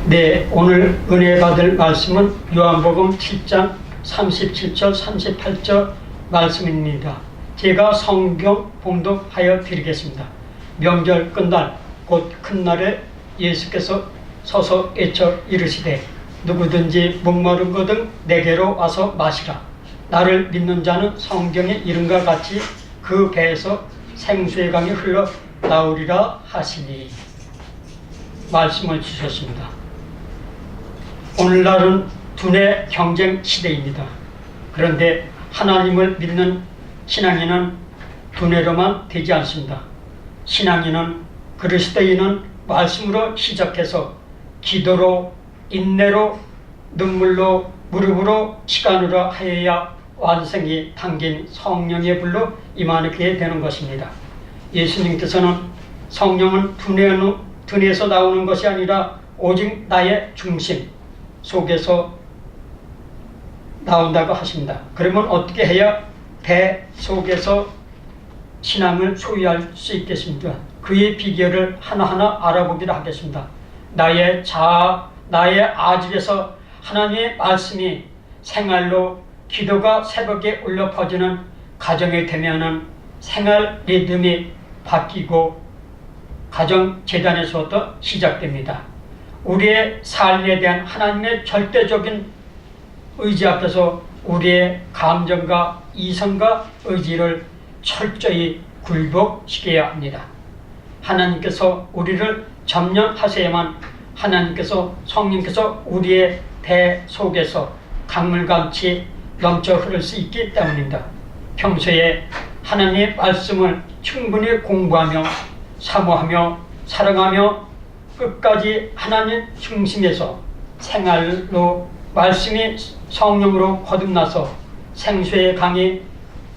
네, 오늘 은혜 받을 말씀은 요한복음 7장 37절 38절 말씀입니다. 제가 성경 봉독하여 드리겠습니다. 명절 끝날 곧 큰 날에 예수께서 서서 외쳐 이르시되 누구든지 목마른 거든 내게로 와서 마시라. 나를 믿는 자는 성경의 이름과 같이 그 배에서 생수의 강이 흘러 나오리라 하시니 말씀을 주셨습니다. 오늘날은 두뇌 경쟁 시대입니다. 그런데 하나님을 믿는 신앙인은 두뇌로만 되지 않습니다. 신앙인은 그리스도인은 말씀으로 시작해서 기도로, 인내로, 눈물로, 무릎으로, 시간으로 하여야 완성이 담긴 성령의 불로 임하게 되는 것입니다. 예수님께서는 성령은 두뇌에서 나오는 것이 아니라 오직 나의 중심 속에서 나온다고 하십니다. 그러면 어떻게 해야 배 속에서 신앙을 소유할 수 있겠습니까? 그의 비결을 하나하나 알아보기로 하겠습니다. 나의 자아, 나의 아집에서 하나님의 말씀이 생활로 기도가 새벽에 울려 퍼지는 가정에 되면은 생활 리듬이 바뀌고 가정 재단에서부터 시작됩니다. 우리의 삶에 대한 하나님의 절대적인 의지 앞에서 우리의 감정과 이성과 의지를 철저히 굴복시켜야 합니다. 하나님께서 우리를 점령하셔야만 하나님께서 성령께서 우리의 배 속에서 강물같이 넘쳐 흐를 수 있기 때문입니다. 평소에 하나님의 말씀을 충분히 공부하며 사모하며 사랑하며 끝까지 하나님 중심에서 생활로 말씀이 성령으로 거듭나서 생수의 강이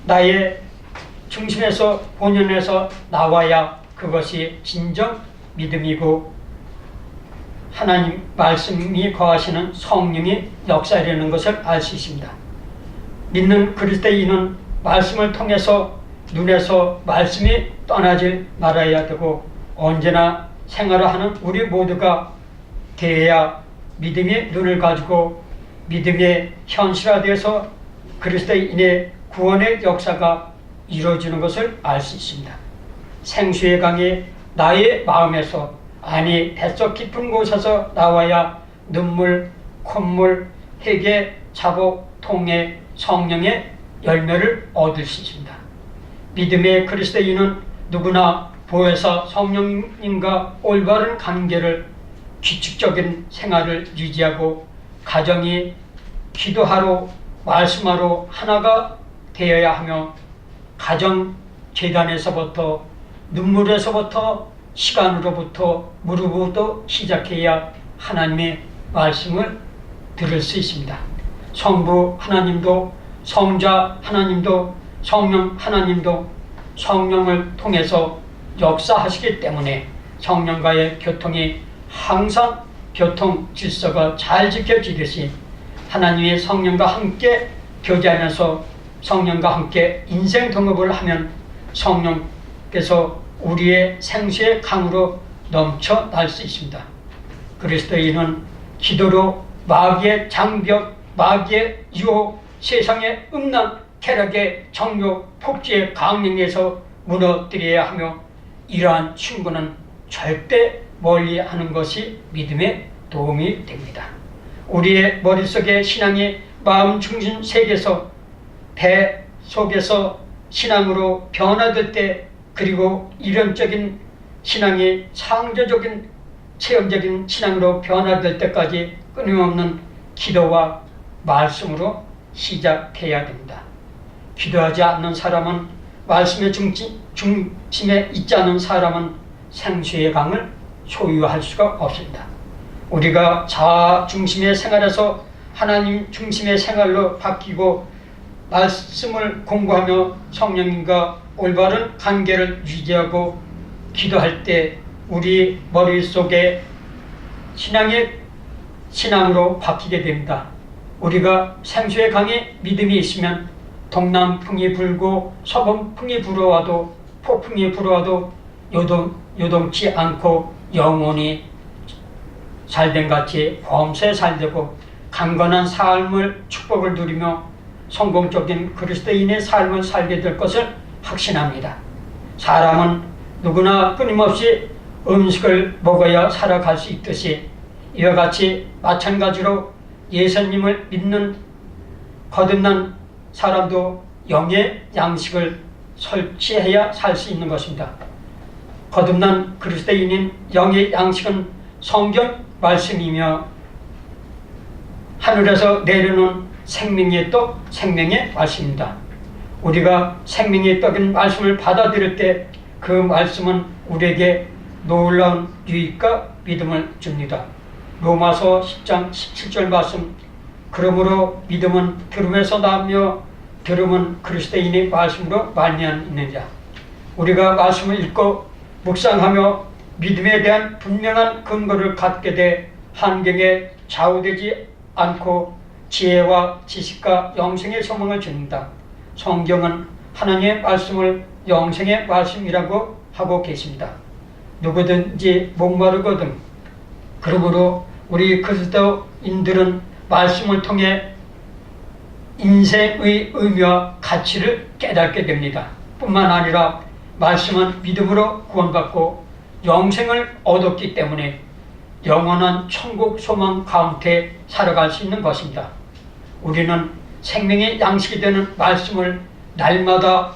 나의 중심에서 본연에서 나와야 그것이 진정 믿음이고 하나님 말씀이 거하시는 성령이 역사하려는 것을 알 수 있습니다. 믿는 그리스도인은 말씀을 통해서 눈에서 말씀이 떠나질 말아야 되고 언제나 생활을 하는 우리 모두가 되어야 믿음의 눈을 가지고 믿음의 현실화되어서 그리스도인의 구원의 역사가 이루어지는 것을 알 수 있습니다. 생수의 강이 나의 마음에서 아니 뱃속 깊은 곳에서 나와야 눈물, 콧물, 회개, 자복, 통회, 성령의 열매를 얻을 수 있습니다. 믿음의 그리스도인은 누구나 보혜사 성령님과 올바른 관계를 규칙적인 생활을 유지하고 가정이 기도하러 말씀하러 하나가 되어야 하며 가정 재단에서부터 눈물에서부터 시간으로부터 무릎부터 시작해야 하나님의 말씀을 들을 수 있습니다. 성부 하나님도 성자 하나님도 성령 하나님도 성령을 통해서 역사하시기 때문에 성령과의 교통이 항상 교통 질서가 잘 지켜지듯이 하나님의 성령과 함께 교제하면서 성령과 함께 인생 동업을 하면 성령께서 우리의 생수의 강으로 넘쳐날 수 있습니다. 그리스도인은 기도로 마귀의 장벽, 마귀의 유혹, 세상의 음란, 쾌락의 정욕, 폭지의 강령에서 무너뜨려야 하며 이러한 충고는 절대 멀리하는 것이 믿음에 도움이 됩니다. 우리의 머릿속에 신앙이 마음 중심 세계에서 배 속에서 신앙으로 변화될 때 그리고 이론적인 신앙이 창조적인 체험적인 신앙으로 변화될 때까지 끊임없는 기도와 말씀으로 시작해야 됩니다. 기도하지 않는 사람은 말씀의 중심에 있지 않은 사람은 생수의 강을 소유할 수가 없습니다. 우리가 자아 중심의 생활에서 하나님 중심의 생활로 바뀌고 말씀을 공부하며 성령님과 올바른 관계를 유지하고 기도할 때 우리 머릿속에 신앙으로 바뀌게 됩니다. 우리가 생수의 강에 믿음이 있으면 동남풍이 불고 서북풍이 불어와도 폭풍이 불어와도 요동치 않고 영원히 살됨같이 범사에 살되고 강건한 삶을 축복을 누리며 성공적인 그리스도인의 삶을 살게 될 것을 확신합니다. 사람은 누구나 끊임없이 음식을 먹어야 살아갈 수 있듯이 이와 같이 마찬가지로 예수님을 믿는 거듭난 사람도 영의 양식을 설치해야 살 수 있는 것입니다. 거듭난 그리스도인인 영의 양식은 성경 말씀이며 하늘에서 내려오는 생명의 떡, 생명의 말씀입니다. 우리가 생명의 떡인 말씀을 받아들일 때 그 말씀은 우리에게 놀라운 유익과 믿음을 줍니다. 로마서 10장 17절 말씀, 그러므로 믿음은 들음에서 나며 들음은 그리스도인의 말씀으로 말미암는 자. 우리가 말씀을 읽고 묵상하며 믿음에 대한 분명한 근거를 갖게 돼 환경에 좌우되지 않고 지혜와 지식과 영생의 소망을 줍니다. 성경은 하나님의 말씀을 영생의 말씀이라고 하고 계십니다. 누구든지 목마르거든 그러므로 우리 그리스도인들은 말씀을 통해 인생의 의미와 가치를 깨닫게 됩니다. 뿐만 아니라 말씀은 믿음으로 구원받고 영생을 얻었기 때문에 영원한 천국 소망 가운데 살아갈 수 있는 것입니다. 우리는 생명의 양식이 되는 말씀을 날마다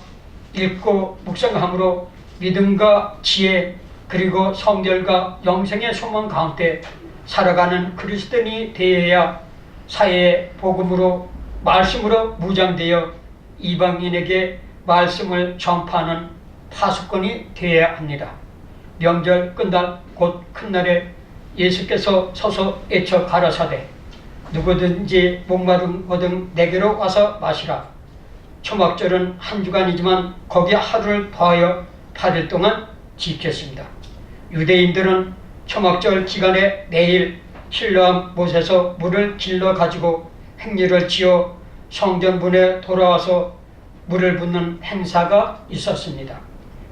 읽고 묵상함으로 믿음과 지혜 그리고 성결과 영생의 소망 가운데 살아가는 그리스도인이 되어야 사회의 복음으로 말씀으로 무장되어 이방인에게 말씀을 전파하는 파수꾼이 되어야 합니다. 명절 끝날 곧 큰 날에 예수께서 서서 외쳐 가라사대 누구든지 목마르거든 내게로 와서 마시라. 초막절은 한 주간이지만 거기에 하루를 더하여 8일 동안 지켰습니다. 유대인들은 초막절 기간에 매일 실로암 못에서 물을 길러 가지고 행렬을 지어 성전문에 돌아와서 물을 붓는 행사가 있었습니다.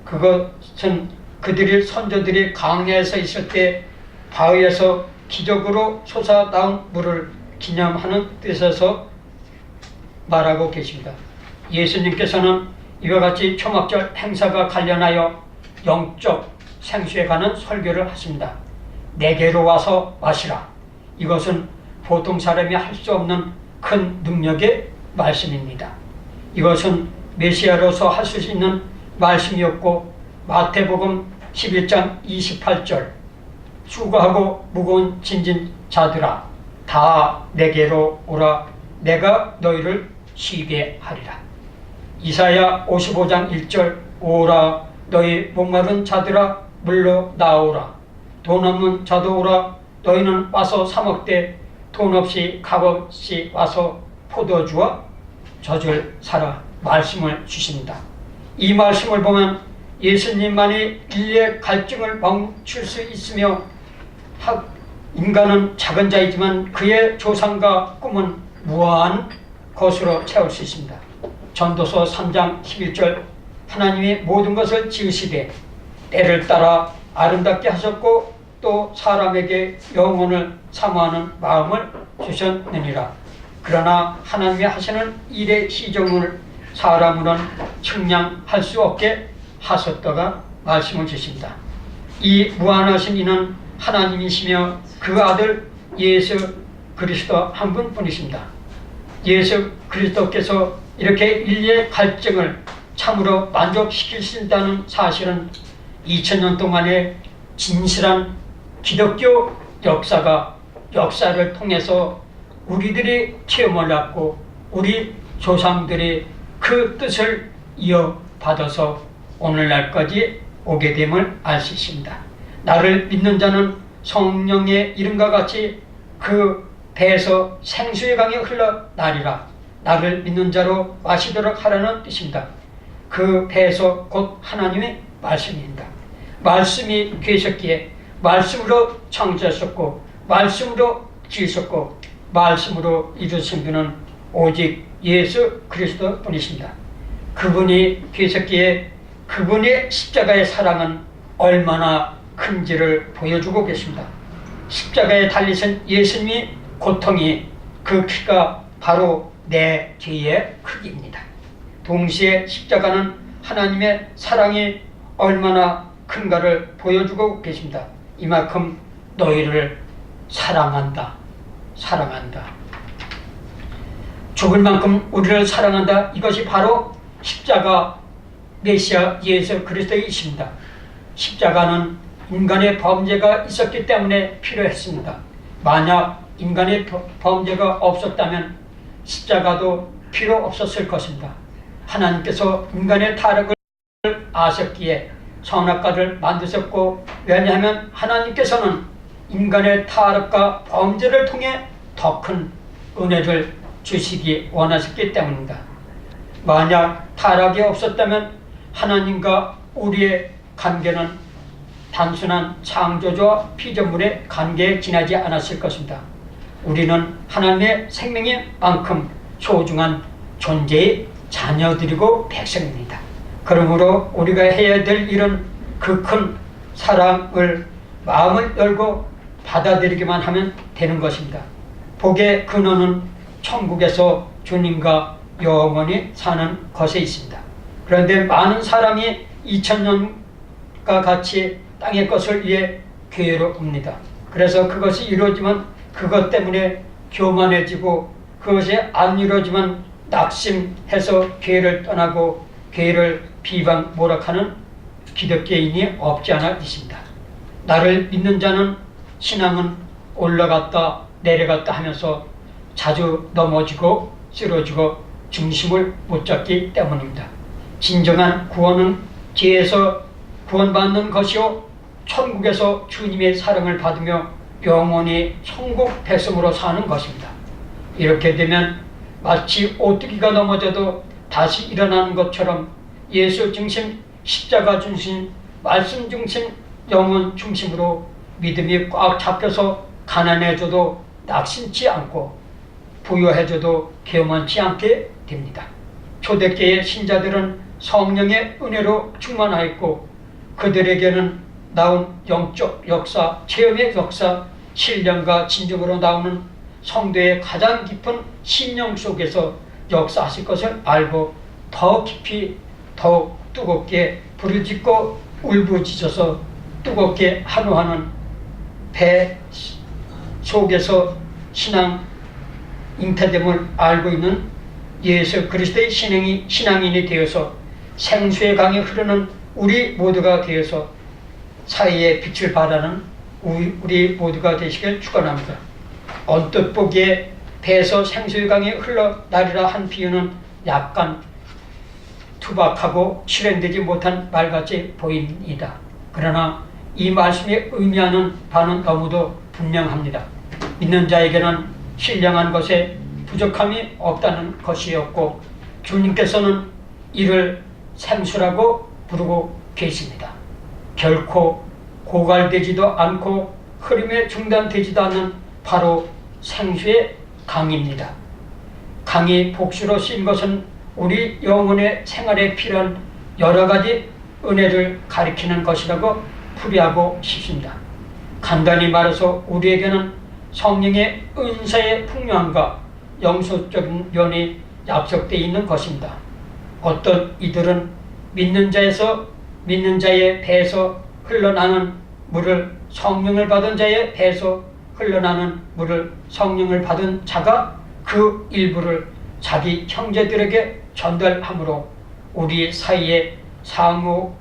그것은 그들의 선조들이 광야에서 있을 때 바위에서 기적으로 솟아나온 물을 기념하는 뜻에서 말하고 계십니다. 예수님께서는 이와 같이 초막절 행사가 관련하여 영적 생수에 관한 설교를 하십니다. 내게로 와서 마시라. 이것은 보통 사람이 할 수 없는 큰 능력의 말씀입니다. 이것은 메시아로서 할 수 있는 말씀이었고 마태복음 11장 28절 수고하고 무거운 짐진 자들아 다 내게로 오라 내가 너희를 쉬게 하리라. 이사야 55장 1절 오라 너희 목마른 자들아 물러 나오라 돈 없는 자도 오라 너희는 와서 사 먹되 돈 없이 값없이 와서 포도주와 젖을 사라 말씀을 주십니다. 이 말씀을 보면 예수님만이 인류의 갈증을 멈출 수 있으며 인간은 작은 자이지만 그의 조상과 꿈은 무한한 것으로 채울 수 있습니다. 전도서 3장 11절 하나님이 모든 것을 지으시되 때를 따라 아름답게 하셨고 또 사람에게 영혼을 사모하는 마음을 주셨느니라. 그러나 하나님이 하시는 일의 시정을 사람으로는 측량할 수 없게 하셨다가 말씀을 주십니다. 이 무한하신 이는 하나님이시며 그 아들 예수 그리스도 한 분뿐이십니다. 예수 그리스도께서 이렇게 인류의 갈증을 참으로 만족시키신다는 사실은 2000년 동안의 진실한 기독교 역사를 통해서 우리들이 체험을 했고 우리 조상들이 그 뜻을 이어받아서 오늘날까지 오게 됨을 알 수 있습니다. 나를 믿는 자는 성령의 이름과 같이 그 배에서 생수의 강이 흘러나리라. 나를 믿는 자로 마시도록 하라는 뜻입니다. 그 배에서 곧 하나님의 말씀입니다. 말씀이 계셨기에 말씀으로 창조하셨고 말씀으로 지으셨고 말씀으로 이루신 분은 오직 예수 그리스도 뿐이십니다. 그분이 계셨기에 그분의 십자가의 사랑은 얼마나 큰지를 보여주고 계십니다. 십자가에 달리신 예수님의 고통이, 그 키가 바로 내 죄의 크기입니다. 동시에 십자가는 하나님의 사랑이 얼마나 큰가를 보여주고 계십니다. 이만큼 너희를 사랑한다. 사랑한다. 죽을 만큼 우리를 사랑한다. 이것이 바로 십자가 메시아 예수 그리스도이십니다. 십자가는 인간의 범죄가 있었기 때문에 필요했습니다. 만약 인간의 범죄가 없었다면 십자가도 필요 없었을 것입니다. 하나님께서 인간의 타락을 아셨기에 선악과를 만드셨고, 왜냐하면 하나님께서는 인간의 타락과 범죄를 통해 더 큰 은혜를 주시기 원하셨기 때문입니다. 만약 타락이 없었다면 하나님과 우리의 관계는 단순한 창조주와 피조물의 관계에 지나지 않았을 것입니다. 우리는 하나님의 생명인 만큼 소중한 존재의 자녀들이고 백성입니다. 그러므로 우리가 해야 될 일은 그 큰 사랑을 마음을 열고 받아들이기만 하면 되는 것입니다. 복의 근원은 천국에서 주님과 영원히 사는 것에 있습니다. 그런데 많은 사람이 2000년과 같이 땅의 것을 위해 괴로웁니다. 그래서 그것이 이루어지면 그것 때문에 교만해지고, 그것이 안 이루어지면 낙심해서 교회를 떠나고 교회를 비방 모락하는 기독교인이 없지 않아 있습니다. 나를 믿는 자는 신앙은 올라갔다 내려갔다 하면서 자주 넘어지고 쓰러지고 중심을 못 잡기 때문입니다. 진정한 구원은 죄에서 구원받는 것이요, 천국에서 주님의 사랑을 받으며 영원히 천국 백성으로 사는 것입니다. 이렇게 되면 마치 오뚜기가 넘어져도 다시 일어나는 것처럼 예수 중심, 십자가 중심, 말씀 중심, 영혼 중심으로 믿음이 꽉 잡혀서 가난해져도 낙심치 않고 부유해져도 교만치 않게 됩니다. 초대교회 신자들은 성령의 은혜로 충만하였고, 그들에게는 나온 영적 역사, 체험의 역사, 신령과 진정으로 나오는 성도의 가장 깊은 심령 속에서 역사하실 것을 알고 더 깊이 더욱 뜨겁게 부르짖고 울부짖어서 뜨겁게 한우하는 배 속에서 신앙 잉태됨을 알고 있는 예수 그리스도의 신앙인이 되어서 생수의 강이 흐르는 우리 모두가 되어서 사회의 빛을 발하는 우리 모두가 되시길 축원합니다. 언뜻 보기에 배에서 생수의 강이 흘러나리라 한 비유는 약간 투박하고 실행되지 못한 말같이 보입니다. 그러나 이 말씀이 의미하는 바는 너무도 분명합니다. 믿는 자에게는 신령한 것에 부족함이 없다는 것이었고, 주님께서는 이를 생수라고 부르고 계십니다. 결코 고갈되지도 않고 흐름에 중단되지도 않는 바로 생수의 강입니다. 강이 복수로 쓰인 것은 우리 영혼의 생활에 필요한 여러 가지 은혜를 가리키는 것이라고 풀이하고 싶습니다. 간단히 말해서 우리에게는 성령의 은사의 풍요함과 영속적인 면이 약속되어 있는 것입니다. 어떤 이들은 믿는 자의 배에서 흘러나는 물을, 성령을 받은 자의 배에서 흘러나는 물을 성령을 받은 자가 그 일부를 자기 형제들에게 전달함으로 우리 사이에 상호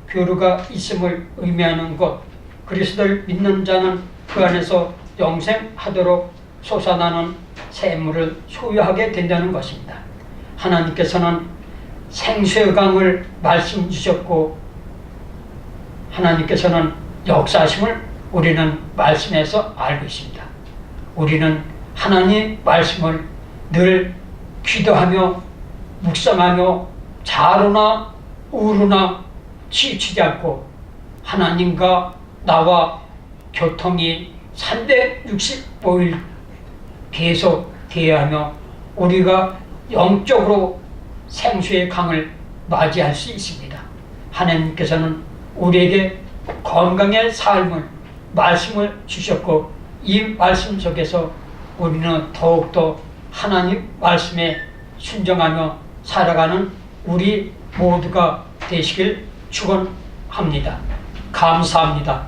교류가 있음을 의미하는 것, 그리스도를 믿는 자는 그 안에서 영생하도록 솟아나는 샘물을 소유하게 된다는 것입니다. 하나님께서는 생수의 강을 말씀 주셨고, 하나님께서는 역사하심을 우리는 말씀에서 알고 있습니다. 우리는 하나님 말씀을 늘 기도하며 묵상하며 좌로나 우로나 치우치지 않고 하나님과 나와 교통이 365일 계속 되어야 하며 우리가 영적으로 생수의 강을 맞이할 수 있습니다. 하나님께서는 우리에게 건강의 삶을, 말씀을 주셨고 이 말씀 속에서 우리는 더욱더 하나님 말씀에 순종하며 살아가는 우리 모두가 되시길 축원합니다. 감사합니다.